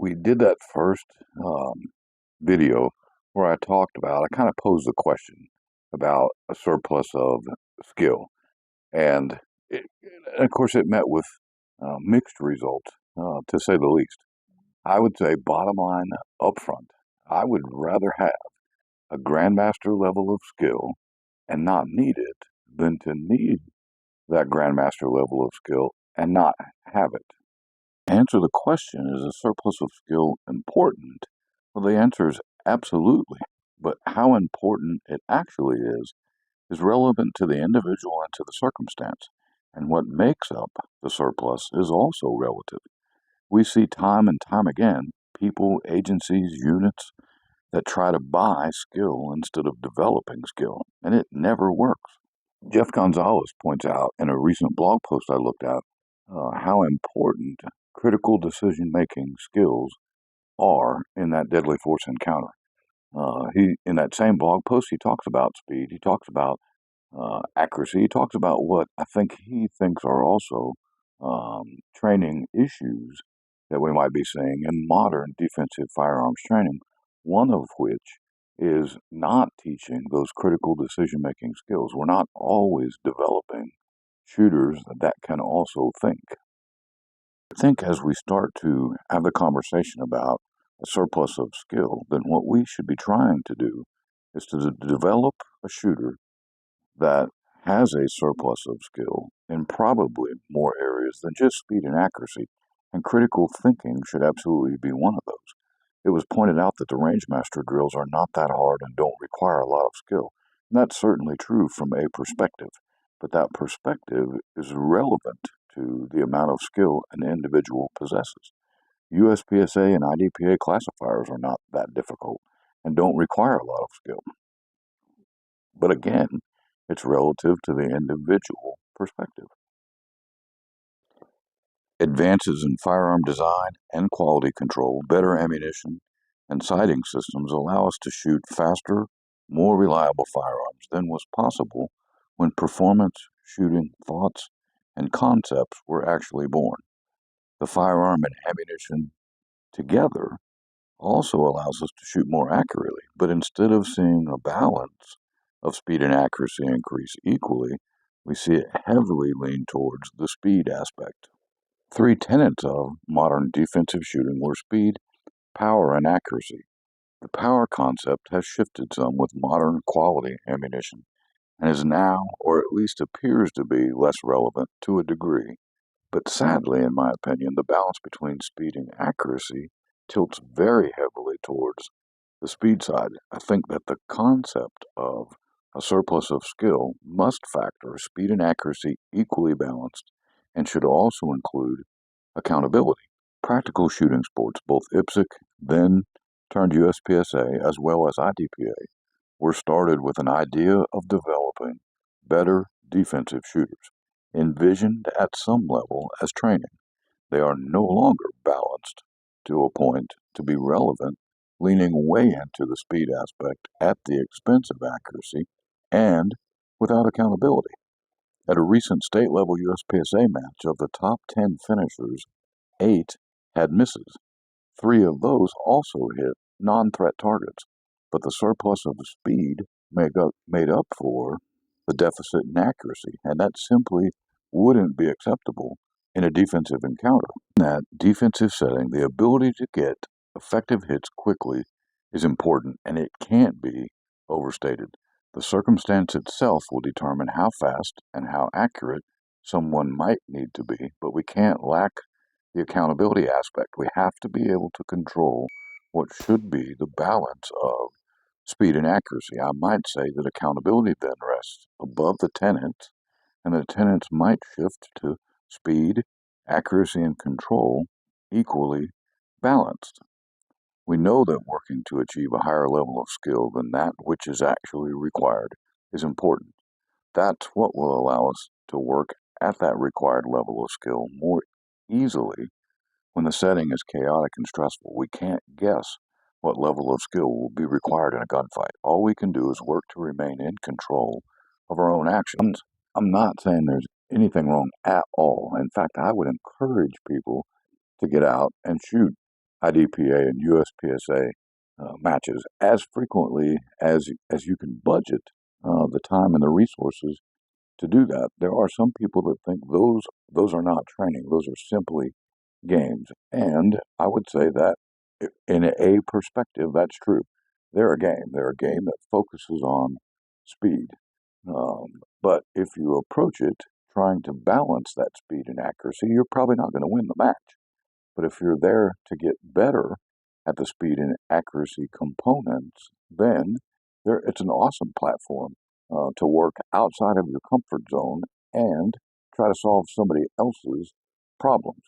we did that first video where I kind of posed the question about a surplus of skill. And, it, and of course, it met with mixed results, to say the least. I would say, bottom line up front, I would rather have a grandmaster level of skill and not need it than to need that grandmaster level of skill and not have it. Answer the question, is a surplus of skill important? Well, the answer is absolutely. But how important it actually is relevant to the individual and to the circumstance. And what makes up the surplus is also relative. We see time and time again people, agencies, units that try to buy skill instead of developing skill, and it never works. Jeff Gonzalez points out in a recent blog post I looked at how important critical decision making skills are in that deadly force encounter. He in that same blog post he talks about speed, he talks about accuracy, he talks about what I think he thinks are also training issues that we might be seeing in modern defensive firearms training. One of which is not teaching those critical decision making skills. We're not always developing shooters that can also think. I think as we start to have the conversation about a surplus of skill, then what we should be trying to do is to develop a shooter that has a surplus of skill in probably more areas than just speed and accuracy, and critical thinking should absolutely be one of those. It was pointed out that the Rangemaster drills are not that hard and don't require a lot of skill. And that's certainly true from a perspective, but that perspective is relevant to the amount of skill an individual possesses. USPSA and IDPA classifiers are not that difficult and don't require a lot of skill. But again, it's relative to the individual perspective. Advances in firearm design and quality control, better ammunition, and sighting systems allow us to shoot faster, more reliable firearms than was possible when performance, shooting, thoughts, and concepts were actually born. The firearm and ammunition together also allows us to shoot more accurately, but instead of seeing a balance of speed and accuracy increase equally, we see it heavily lean towards the speed aspect. Three tenets of modern defensive shooting were speed, power, and accuracy. The power concept has shifted some with modern quality ammunition and is now, or at least appears to be, less relevant to a degree. But sadly, in my opinion, the balance between speed and accuracy tilts very heavily towards the speed side. I think that the concept of a surplus of skill must factor speed and accuracy equally balanced and should also include accountability. Practical shooting sports, both IPSC, then turned USPSA, as well as IDPA, were started with an idea of developing better defensive shooters, envisioned at some level as training. They are no longer balanced to a point to be relevant, leaning way into the speed aspect at the expense of accuracy and without accountability. At a recent state level USPSA match, of the top 10 finishers, 8 had misses. 3 of those also hit non threat targets, but the surplus of speed made up for the deficit in accuracy, and that simply wouldn't be acceptable in a defensive encounter. In that defensive setting, the ability to get effective hits quickly is important, and it can't be overstated. The circumstance itself will determine how fast and how accurate someone might need to be, but we can't lack the accountability aspect. We have to be able to control what should be the balance of speed and accuracy. I might say that accountability then rests above the tenets, and the tenets might shift to speed, accuracy, and control equally balanced. We know that working to achieve a higher level of skill than that which is actually required is important. That's what will allow us to work at that required level of skill more easily when the setting is chaotic and stressful. We can't guess what level of skill will be required in a gunfight. All we can do is work to remain in control of our own actions. I'm not saying there's anything wrong at all. In fact, I would encourage people to get out and shoot IDPA and USPSA matches as frequently as you can budget the time and the resources to do that. There are some people that think those are not training; those are simply games. And I would say that in a perspective, that's true. They're a game. They're a game that focuses on speed. But if you approach it trying to balance that speed and accuracy, you're probably not going to win the match. But if you're there to get better at the speed and accuracy components, then it's an awesome platform to work outside of your comfort zone and try to solve somebody else's problems.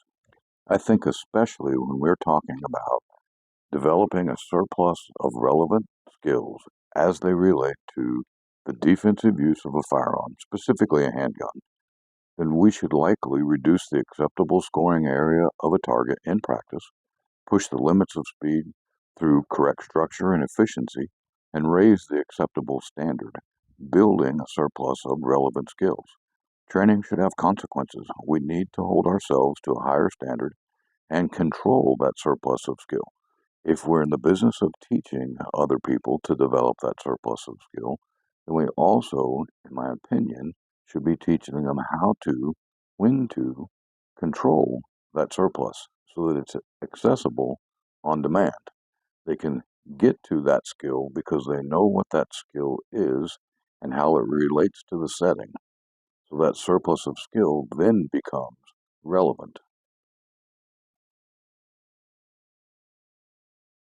I think especially when we're talking about developing a surplus of relevant skills as they relate to the defensive use of a firearm, specifically a handgun, then we should likely reduce the acceptable scoring area of a target in practice, push the limits of speed through correct structure and efficiency, and raise the acceptable standard, building a surplus of relevant skills. Training should have consequences. We need to hold ourselves to a higher standard and control that surplus of skill. If we're in the business of teaching other people to develop that surplus of skill, then we also, in my opinion, should be teaching them how to, when to, control that surplus so that it's accessible on demand. They can get to that skill because they know what that skill is and how it relates to the setting. So that surplus of skill then becomes relevant.